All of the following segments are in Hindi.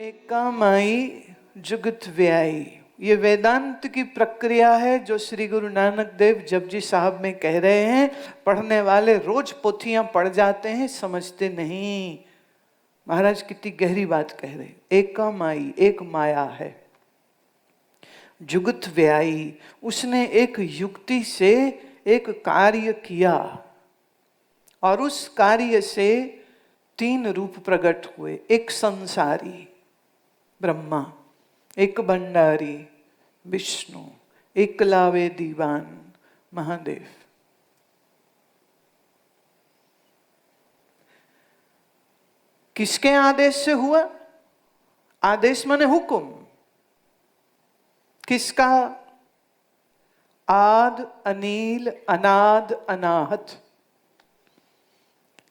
एकामाई जुगत व्यायी, ये वेदांत की प्रक्रिया है जो श्री गुरु नानक देव जपजी साहब में कह रहे हैं। पढ़ने वाले रोज पोथियां पढ़ जाते हैं, समझते नहीं। महाराज कितनी गहरी बात कह रहे। एकामाई, एक माया है। जुगत व्यायी, उसने एक युक्ति से एक कार्य किया और उस कार्य से तीन रूप प्रकट हुए। एक संसारी ब्रह्मा, एक भंडारी विष्णु, एक लावे दीवान महादेव। किसके आदेश से हुआ? आदेश माने हुक्म। किसका? आद अनील अनाद अनाहत।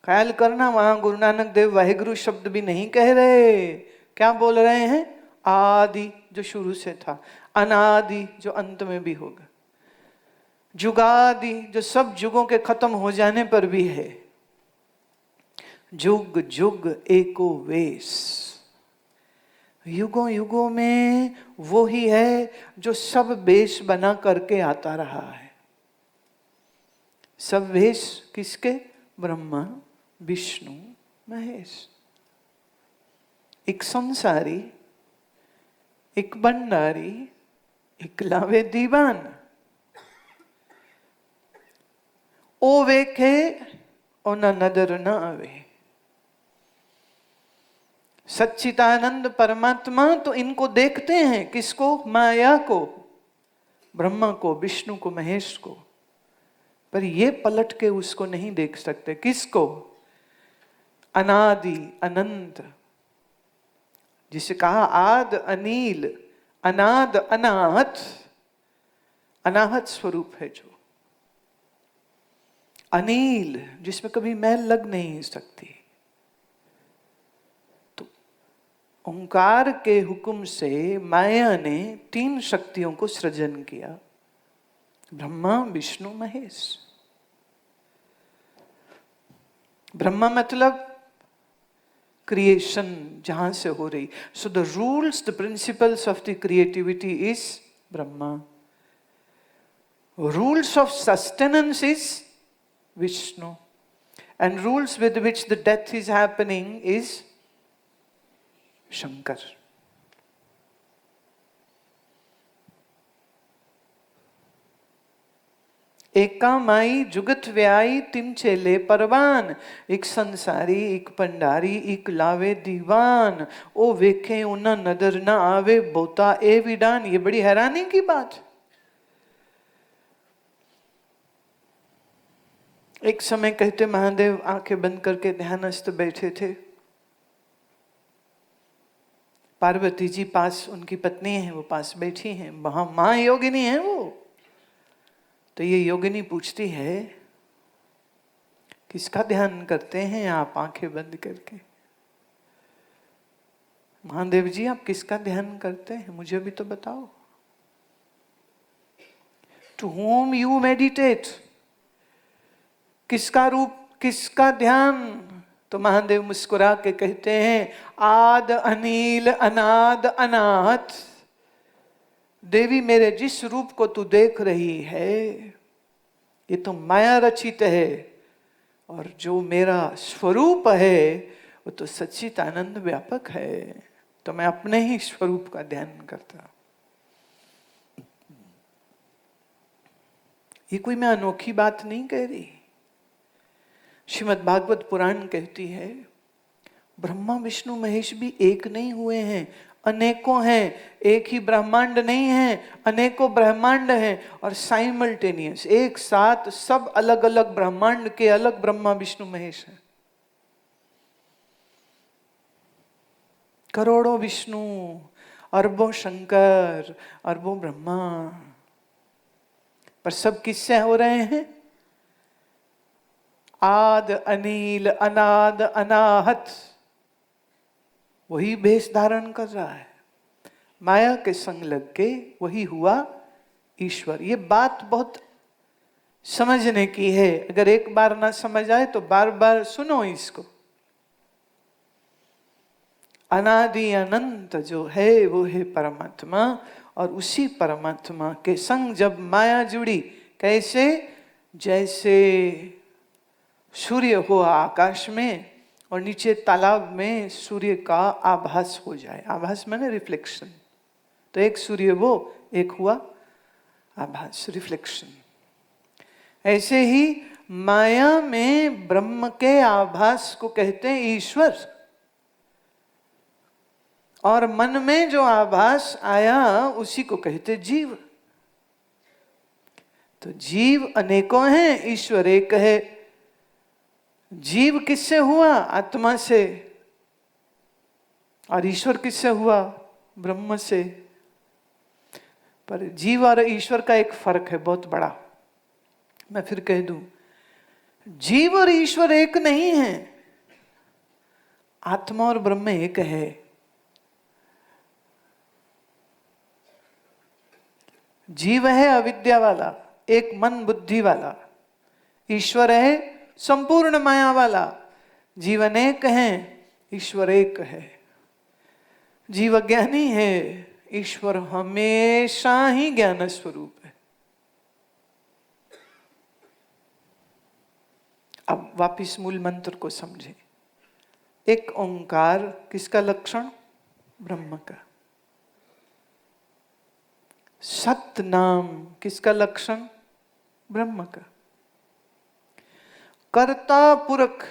ख्याल करना, वहां गुरु नानक देव वाहिगुरु शब्द भी नहीं कह रहे। क्या बोल रहे हैं? आदि जो शुरू से था, अनादि जो अंत में भी होगा, जुगादि जो सब जुगों के खत्म हो जाने पर भी है, जुग जुग एको वेश। युगों युगों में वो ही है जो सब वेश बना करके आता रहा है। सब वेश किसके? ब्रह्मा विष्णु महेश। एक संसारी, एक भंडारी, एक लावे दीवान। ओ वेखे ओ न नजर न आवे। सच्चिदानंद परमात्मा तो इनको देखते हैं। किसको? माया को, ब्रह्मा को, विष्णु को, महेश को। पर ये पलट के उसको नहीं देख सकते। किसको? अनादि अनंत, जिसे कहा आद अनील अनाद अनाहत। अनाहत स्वरूप है जो अनील, जिसमें कभी मैल लग नहीं सकती। तो ओंकार के हुक्म से माया ने तीन शक्तियों को सृजन किया, ब्रह्मा विष्णु महेश। ब्रह्मा मतलब क्रिएशन, जहां से हो रही। So the rules, the principles of the creativity is Brahma. Rules of sustenance is Vishnu, and rules with which the death is happening is Shankar. एकामाई जुगत व्यायी तिम चेले परवान। एक संसारी, एक भंडारी, एक लावे दीवान। ओ वेखे उन्ना नजर ना आवे, बोता ए विडान। ये बड़ी हैरानी की बात। एक समय कहते महादेव आंखें बंद करके ध्यानस्थ बैठे थे। पार्वती जी पास, उनकी पत्नी है, वो पास बैठी हैं। वहां मां योगिनी है वो। तो ये योगिनी पूछती है, किसका ध्यान करते हैं आप आंखें बंद करके? महादेव जी आप किसका ध्यान करते हैं, मुझे भी तो बताओ। टू होम यू मेडिटेट, किसका रूप, किसका ध्यान? तो महादेव मुस्कुरा के कहते हैं, आद अनील अनाद अनाहत। देवी मेरे जिस रूप को तू देख रही है ये तो माया रचित है, और जो मेरा स्वरूप है वो तो सच्चित आनंद व्यापक है। तो मैं अपने ही स्वरूप का ध्यान करता। ये कोई मैं अनोखी बात नहीं कह रही। श्रीमद् भागवत पुराण कहती है, ब्रह्मा विष्णु महेश भी एक नहीं हुए हैं, अनेकों हैं। एक ही ब्रह्मांड नहीं है, अनेकों ब्रह्मांड हैं। और साइमल्टेनियस, एक साथ सब अलग अलग ब्रह्मांड के अलग ब्रह्मा विष्णु महेश हैं। करोड़ों विष्णु, अरबों शंकर, अरबों ब्रह्मा। पर सब किससे हो रहे हैं? आद अनील अनाद अनाहत। वही भेष धारण कर रहा है। माया के संग लग के वही हुआ ईश्वर। ये बात बहुत समझने की है। अगर एक बार ना समझ आए तो बार बार सुनो इसको। अनादि अनंत जो है वो है परमात्मा। और उसी परमात्मा के संग जब माया जुड़ी, कैसे? जैसे सूर्य हुआ आकाश में और नीचे तालाब में सूर्य का आभास हो जाए। आभास माने रिफ्लेक्शन। तो एक सूर्य वो, एक हुआ आभास, रिफ्लेक्शन। ऐसे ही माया में ब्रह्म के आभास को कहते हैं ईश्वर, और मन में जो आभास आया उसी को कहते जीव। तो जीव अनेकों हैं, ईश्वर एक है। जीव किससे हुआ? आत्मा से। और ईश्वर किससे हुआ? ब्रह्म से। पर जीव और ईश्वर का एक फर्क है बहुत बड़ा। मैं फिर कह दूं, जीव और ईश्वर एक नहीं है, आत्मा और ब्रह्म एक है। जीव है अविद्या वाला, एक मन बुद्धि वाला। ईश्वर है संपूर्ण माया वाला। जीव अनेक है, ईश्वर एक है। जीव अज्ञानी है, ईश्वर हमेशा ही ज्ञान स्वरूप है। अब वापिस मूल मंत्र को समझें। एक ओंकार किसका लक्षण? ब्रह्म का। सत नाम किसका लक्षण? ब्रह्म का। कर्ता पुरख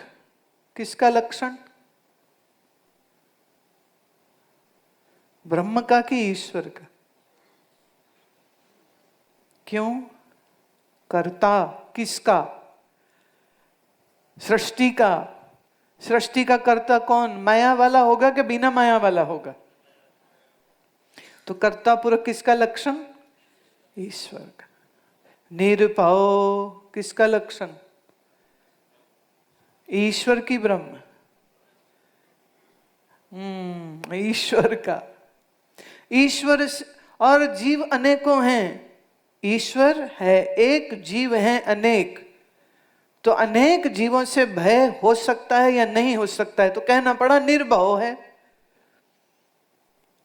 किसका लक्षण? ब्रह्म का कि ईश्वर का? क्यों? कर्ता किसका? सृष्टि का। सृष्टि का कर्ता कौन? माया वाला होगा कि बिना माया वाला होगा? तो कर्ता पुरख किसका लक्षण? ईश्वर का। निरुपाओ किसका लक्षण? ईश्वर की ब्रह्म। ईश्वर का। ईश्वर और जीव अनेकों हैं। ईश्वर है एक, जीव है अनेक। तो अनेक जीवों से भय हो सकता है या नहीं हो सकता है? तो कहना पड़ा निर्भव है।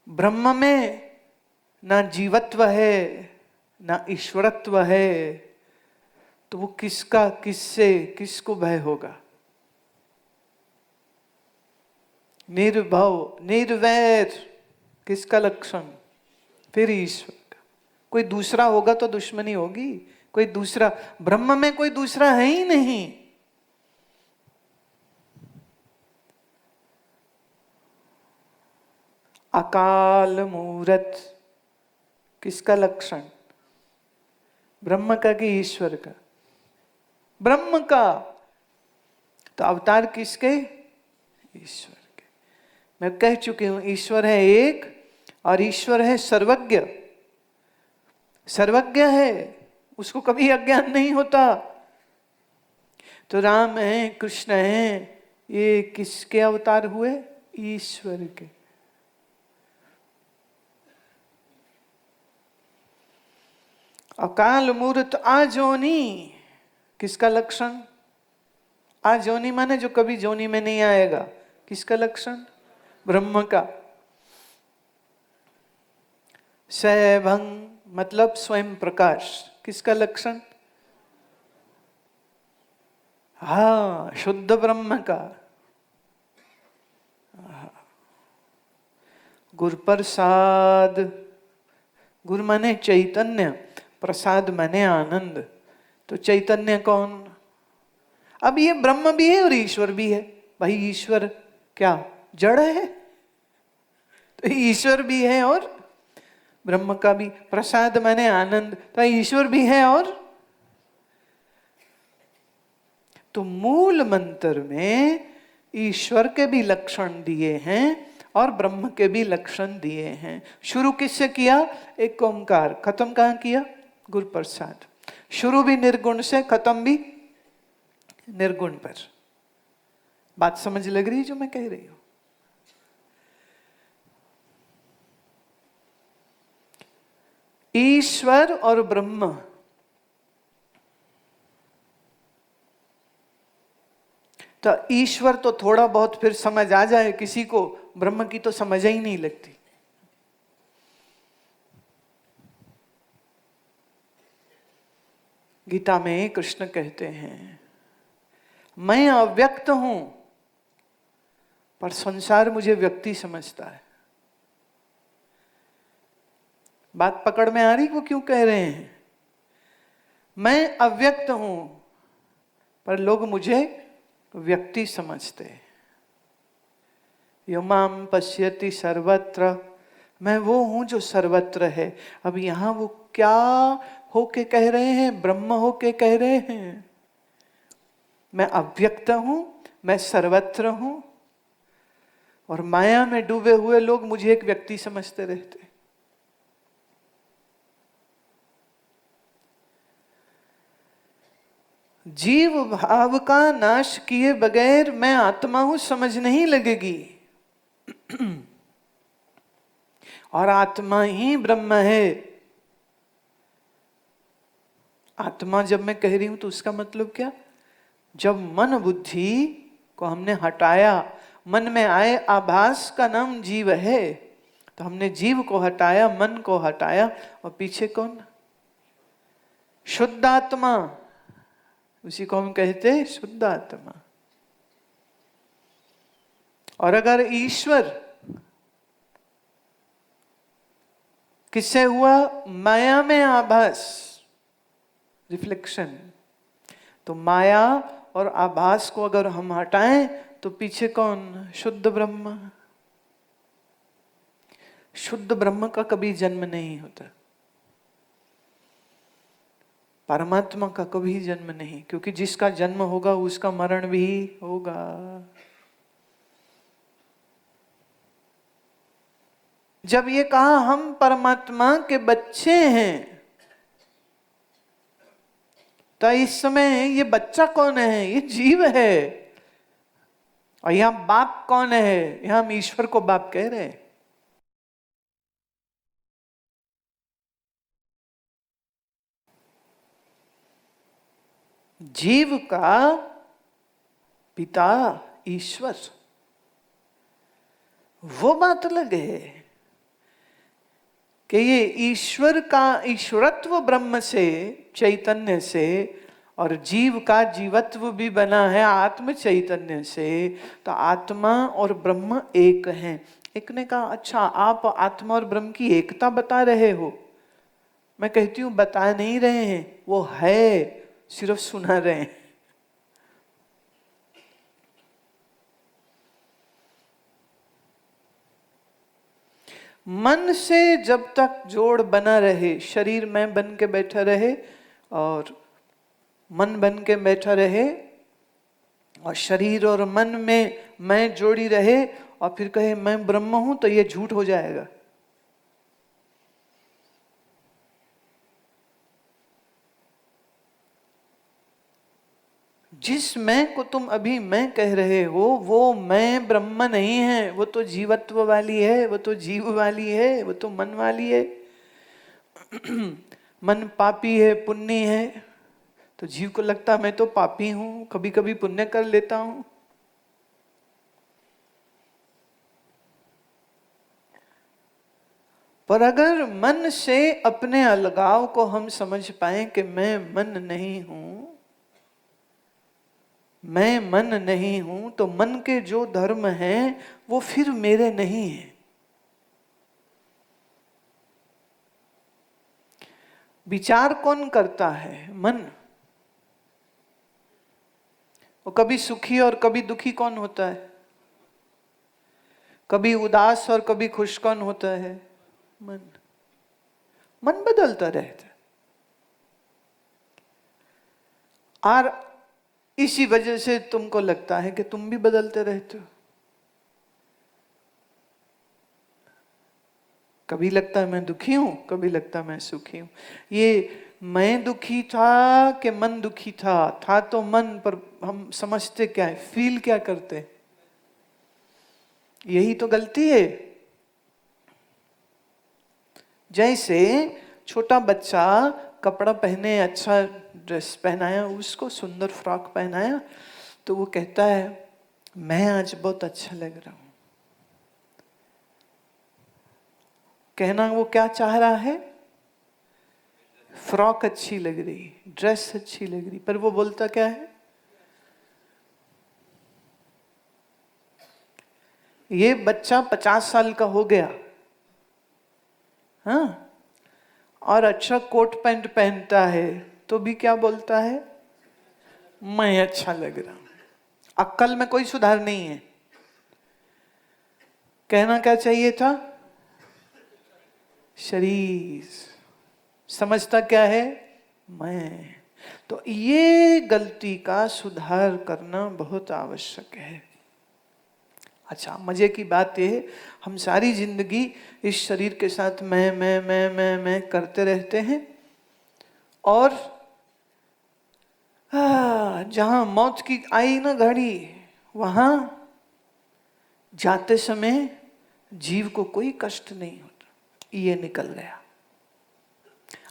ब्रह्म में ना जीवत्व है ना ईश्वरत्व है, तो वो किसका, किससे, किसको भय होगा? निर्भव, निर्वैर किसका लक्षण? फिर ईश्वर का। कोई दूसरा होगा तो दुश्मनी होगी। कोई दूसरा, ब्रह्म में कोई दूसरा है ही नहीं। अकाल मूरत किसका लक्षण? ब्रह्म का कि ईश्वर का? ब्रह्म का। तो अवतार किसके? ईश्वर के। मैं कह चुकी हूं, ईश्वर है एक और ईश्वर है सर्वज्ञ। सर्वज्ञ है, उसको कभी अज्ञान नहीं होता। तो राम है, कृष्ण है, ये किसके अवतार हुए? ईश्वर के। अकाल मूर्त आजोनी किसका लक्षण? आजोनी माने जो कभी जोनी में नहीं आएगा। किसका लक्षण? ब्रह्म का। सैभंग मतलब स्वयं प्रकाश, किसका लक्षण? हाँ, शुद्ध ब्रह्म का। गुरुप्रसाद, गुरु माने चैतन्य, प्रसाद माने आनंद। तो चैतन्य कौन? अब ये ब्रह्म भी है और ईश्वर भी है। भाई ईश्वर क्या जड़ है? तो ईश्वर भी है और ब्रह्म का भी। प्रसाद माने आनंद, तो ईश्वर भी है और। तो मूल मंत्र में ईश्वर के भी लक्षण दिए हैं और ब्रह्म के भी लक्षण दिए हैं। शुरू किससे किया? एक ओंकार। खत्म कहां किया? गुरु प्रसाद। शुरू भी निर्गुण से, खत्म भी निर्गुण पर। बात समझ लग रही है जो मैं कह रही हूं? ईश्वर और ब्रह्म, तो ईश्वर तो थोड़ा बहुत फिर समझ आ जाए किसी को, ब्रह्म की तो समझ ही नहीं लगती। गीता में कृष्ण कहते हैं मैं अव्यक्त हूं, पर संसार मुझे व्यक्ति समझता है। बात पकड़ में आ रही? वो क्यों कह रहे हैं मैं अव्यक्त हूं, पर लोग मुझे व्यक्ति समझते हैं। यो माम पश्यति सर्वत्र, मैं वो हूं जो सर्वत्र है। अब यहां वो क्या होके कह रहे हैं? ब्रह्म होके कह रहे हैं मैं अव्यक्त हूं, मैं सर्वत्र हूं, और माया में डूबे हुए लोग मुझे एक व्यक्ति समझते रहते। जीव भाव का नाश किए बगैर मैं आत्मा हूं समझ नहीं लगेगी। और आत्मा ही ब्रह्म है। आत्मा जब मैं कह रही हूं तो उसका मतलब क्या? जब मन बुद्धि को हमने हटाया, मन में आए आभास का नाम जीव है, तो हमने जीव को हटाया, मन को हटाया, और पीछे कौन? शुद्ध आत्मा। उसी को हम कहते हैं शुद्ध आत्मा। और अगर ईश्वर किससे हुआ? माया में आभास, रिफ्लेक्शन। तो माया और आभास को अगर हम हटाएं तो पीछे कौन? शुद्ध ब्रह्म। शुद्ध ब्रह्म का कभी जन्म नहीं होता, परमात्मा का कभी जन्म नहीं, क्योंकि जिसका जन्म होगा उसका मरण भी होगा। जब ये कहा हम परमात्मा के बच्चे हैं, तो इस समय ये बच्चा कौन है? ये जीव है। और यहां बाप कौन है? यहां हम ईश्वर को बाप कह रहे हैं। जीव का पिता ईश्वर, वो बात अलग है कि ये ईश्वर का ईश्वरत्व ब्रह्म से, चैतन्य से, और जीव का जीवत्व भी बना है आत्म चैतन्य से। तो आत्मा और ब्रह्म एक हैं। एक ने कहा अच्छा आप आत्मा और ब्रह्म की एकता बता रहे हो। मैं कहती हूं बता नहीं रहे हैं, वो है, सिर्फ सुना रहे हैं। मन से जब तक जोड़ बना रहे, शरीर में बन के बैठा रहे और मन बन के बैठा रहे, और शरीर और मन में मैं जोड़ी रहे, और फिर कहे मैं ब्रह्म हूं, तो ये झूठ हो जाएगा। जिस मैं को तुम अभी मैं कह रहे हो वो मैं ब्रह्म नहीं है, वो तो जीवत्व वाली है, वो तो जीव वाली है, वो तो मन वाली है। मन पापी है, पुण्य है, तो जीव को लगता मैं तो पापी हूं, कभी कभी पुण्य कर लेता हूं। पर अगर मन से अपने अलगाव को हम समझ पाए कि मैं मन नहीं हूं, मैं मन नहीं हूं, तो मन के जो धर्म हैं वो फिर मेरे नहीं हैं। विचार कौन करता है? मन। वो कभी सुखी और कभी दुखी कौन होता है? कभी उदास और कभी खुश कौन होता है? मन। मन बदलता रहता है। और इसी वजह से तुमको लगता है कि तुम भी बदलते रहते हो। कभी लगता है मैं दुखी हूं, कभी लगता है मैं सुखी हूं। ये मैं दुखी था कि मन दुखी था तो मन, पर हम समझते क्या है, फील क्या करते? यही तो गलती है। जैसे छोटा बच्चा कपड़ा पहने, अच्छा ड्रेस पहनाया, उसको सुंदर फ्रॉक पहनाया, तो वो कहता है मैं आज बहुत अच्छा लग रहा हूं। कहना वो क्या चाह रहा है? फ्रॉक अच्छी लग रही, ड्रेस अच्छी लग रही, पर वो बोलता क्या है? ये बच्चा 50 साल का हो गया, हाँ, और अच्छा कोट पैंट पहनता है तो भी क्या बोलता है? मैं अच्छा लग रहा हूं। अक्ल में कोई सुधार नहीं है। कहना क्या चाहिए था? शरीर। समझता क्या है? मैं। तो ये गलती का सुधार करना बहुत आवश्यक है। अच्छा, मजे की बात यह, हम सारी जिंदगी इस शरीर के साथ मैं करते रहते हैं, और जहां मौत की आई ना घड़ी, वहां जाते समय जीव को कोई कष्ट नहीं होता, ये निकल गया।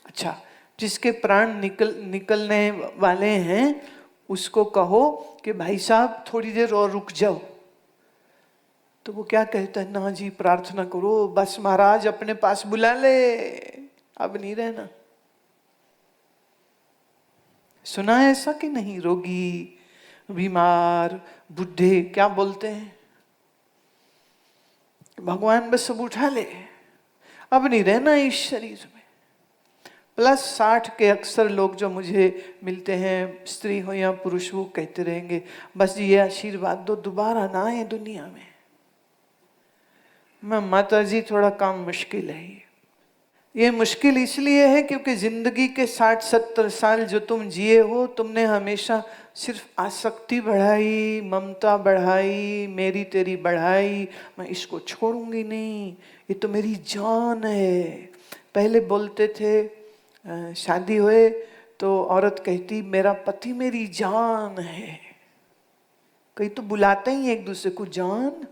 अच्छा, जिसके प्राण निकलने वाले हैं उसको कहो कि भाई साहब थोड़ी देर और रुक जाओ, तो वो क्या कहता है? ना जी, प्रार्थना करो, बस महाराज अपने पास बुला ले, अब नहीं रहना। सुना है ऐसा कि नहीं? रोगी, बीमार, बुढ़े क्या बोलते हैं? भगवान बस सब उठा ले, अब नहीं रहना इस शरीर में। प्लस 60 के अक्सर लोग जो मुझे मिलते हैं, स्त्री हो या पुरुष, वो कहते रहेंगे बस जी ये आशीर्वाद दो दोबारा ना आए दुनिया में। मैं माता जी थोड़ा काम मुश्किल है। ये मुश्किल इसलिए है क्योंकि जिंदगी के 60-70 साल जो तुम जिए हो, तुमने हमेशा सिर्फ आसक्ति बढ़ाई, ममता बढ़ाई, मेरी तेरी बढ़ाई, मैं इसको छोड़ूंगी नहीं, ये तो मेरी जान है। पहले बोलते थे, शादी हुए तो औरत कहती मेरा पति मेरी जान है। कई तो बुलाते ही एक दूसरे को जान।